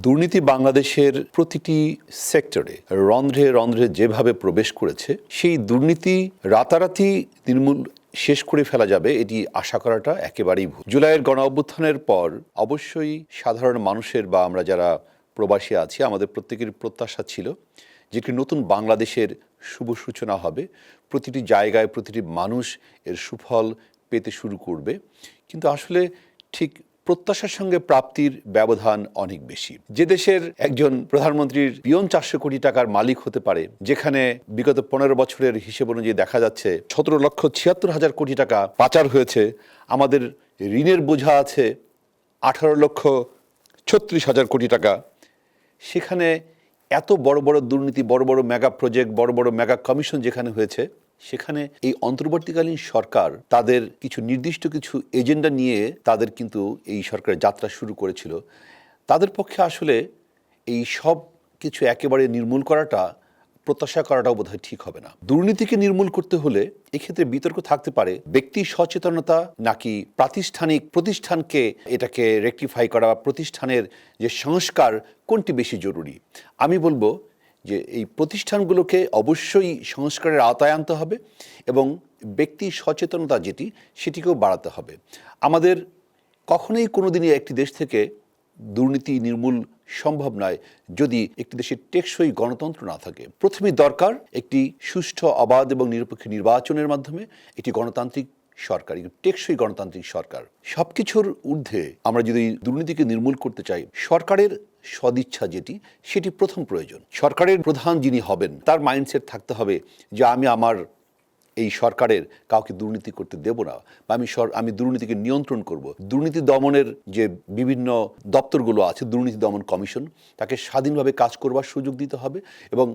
দুর্নীতি বাংলাদেশের প্রতিটি সেক্টরে রন্ধ্রে রন্ধ্রে যেভাবে প্রবেশ করেছে, সেই দুর্নীতি রাতারাতি নির্মূল শেষ করে ফেলা যাবে এটি আশা করাটা একেবারেই ভুল। জুলাইয়ের গণ অভ্যুত্থানের পর অবশ্যই সাধারণ মানুষের বা আমরা যারা প্রবাসী আছি আমাদের প্রত্যেকের প্রত্যাশা ছিল যে একটি নতুন বাংলাদেশের শুভ সূচনা হবে, প্রতিটি জায়গায় প্রতিটি মানুষ এর সুফল পেতে শুরু করবে। কিন্তু আসলে ঠিক প্রত্যাশার সঙ্গে প্রাপ্তির ব্যবধান অনেক বেশি। যে দেশের একজন প্রধানমন্ত্রীর পিয়ন 400 কোটি টাকার মালিক হতে পারে, যেখানে বিগত 15 বছরের হিসেব অনুযায়ী দেখা যাচ্ছে 17,76,000 কোটি টাকা পাচার হয়েছে, আমাদের ঋণের বোঝা আছে 18,36,000 কোটি টাকা, সেখানে এত বড় বড় দুর্নীতি, বড় বড় মেগা প্রজেক্ট, বড় বড় মেগা কমিশন যেখানে হয়েছে, সেখানে এই অন্তর্বর্তীকালীন সরকার তাদের কিছু নির্দিষ্ট কিছু এজেন্ডা নিয়ে তাদের কিন্তু এই সরকারের যাত্রা শুরু করেছিল। তাদের পক্ষে আসলে এই সব কিছু একেবারে নির্মূল করাটা, প্রত্যাশা করাটাও বোধহয় ঠিক হবে না। দুর্নীতিকে নির্মূল করতে হলে এক্ষেত্রে বিতর্ক থাকতে পারে ব্যক্তি সচেতনতা নাকি প্রাতিষ্ঠানিক প্রতিষ্ঠানকে এটাকে রেকটিফাই করা বা প্রতিষ্ঠানের যে সংস্কার কোনটি বেশি জরুরি। আমি বলবো যে এই প্রতিষ্ঠানগুলোকে অবশ্যই সংস্কারের আওতায় আনতে হবে এবং ব্যক্তি সচেতনতা সেটিকেও বাড়াতে হবে। আমাদের কখনোই কোনোদিনই একটি দেশ থেকে দুর্নীতি নির্মূল সম্ভব নয় যদি একটি দেশের টেকসই গণতন্ত্র না থাকে। প্রথমেই দরকার একটি সুষ্ঠু, অবাধ এবং নিরপেক্ষ নির্বাচনের মাধ্যমে একটি গণতান্ত্রিক সরকার, টেকসই গণতান্ত্রিক সরকার। সবকিছুর ঊর্ধ্বে আমরা যদি দুর্নীতিকে নির্মূল করতে চাই, সরকারের সদিচ্ছা সেটি প্রথম প্রয়োজন। সরকারের প্রধান যিনি হবেন তার মাইন্ডসেট থাকতে হবে যে আমি আমার এই সরকারের কাউকে দুর্নীতি করতে দেব না, বা আমি দুর্নীতিকে নিয়ন্ত্রণ করব। দুর্নীতি দমনের যে বিভিন্ন দপ্তরগুলো আছে, দুর্নীতি দমন কমিশন, তাকে স্বাধীনভাবে কাজ করবার সুযোগ দিতে হবে এবং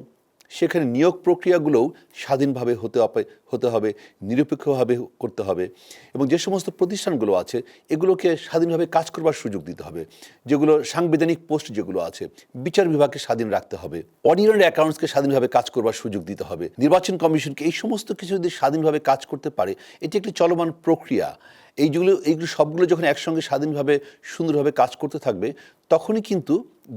সেখানে নিয়োগ প্রক্রিয়াগুলোও স্বাধীনভাবে হতে হবে, নিরপেক্ষভাবে করতে হবে এবং যে সমস্ত প্রতিষ্ঠানগুলো আছে এগুলোকে স্বাধীনভাবে কাজ করবার সুযোগ দিতে হবে। যেগুলো সাংবিধানিক পোস্ট যেগুলো আছে, বিচার বিভাগকে স্বাধীন রাখতে হবে, অর্ডিনারি অ্যাকাউন্টসকে স্বাধীনভাবে কাজ করবার সুযোগ দিতে হবে, নির্বাচন কমিশনকে, এই সমস্ত কিছু যদি স্বাধীনভাবে কাজ করতে পারে, এটি একটি চলমান প্রক্রিয়া। এইগুলো সবগুলো যখন একসঙ্গে স্বাধীনভাবে সুন্দরভাবে কাজ করতে থাকবে, তখনই কিন্তু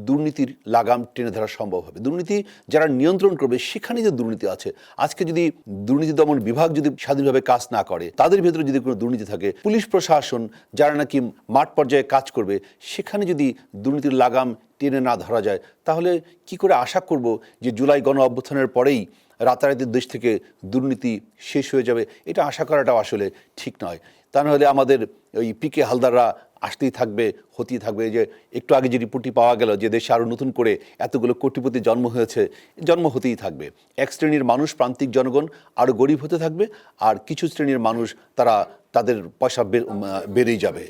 দুর্নীতির লাগাম টেনে ধরা সম্ভব হবে। দুর্নীতি যারা নিয়ন্ত্রণ করবে, সেখানে যে দুর্নীতি আছে, আজকে যদি দুর্নীতি দমন বিভাগ যদি স্বাধীনভাবে কাজ না করে, তাদের ভেতরে যদি কোনো দুর্নীতি থাকে, পুলিশ প্রশাসন যারা নাকি মাঠ পর্যায়ে কাজ করবে, সেখানে যদি দুর্নীতির লাগাম টেনে না ধরা যায়, তাহলে কি করে আশা করব যে জুলাই গণ অভ্যুত্থানের পরেই রাতারাতি দেশ থেকে দুর্নীতি শেষ হয়ে যাবে? এটা আশা করাটাও আসলে ঠিক নয়। তা নাহলে আমাদের ওই পিকে হালদাররা আসতেই থাকবে, হতেই থাকবে। যে একটু আগে যে রিপোর্টটি পাওয়া গেল যে দেশে আরও নতুন করে এতগুলো কোটিপতি জন্ম হয়েছে, জন্ম হতেই থাকবে। এক শ্রেণীর মানুষ, প্রান্তিক জনগণ আরও গরিব হতে থাকবে, আর কিছু শ্রেণীর মানুষ তাদের পয়সা বেড়েই যাবে।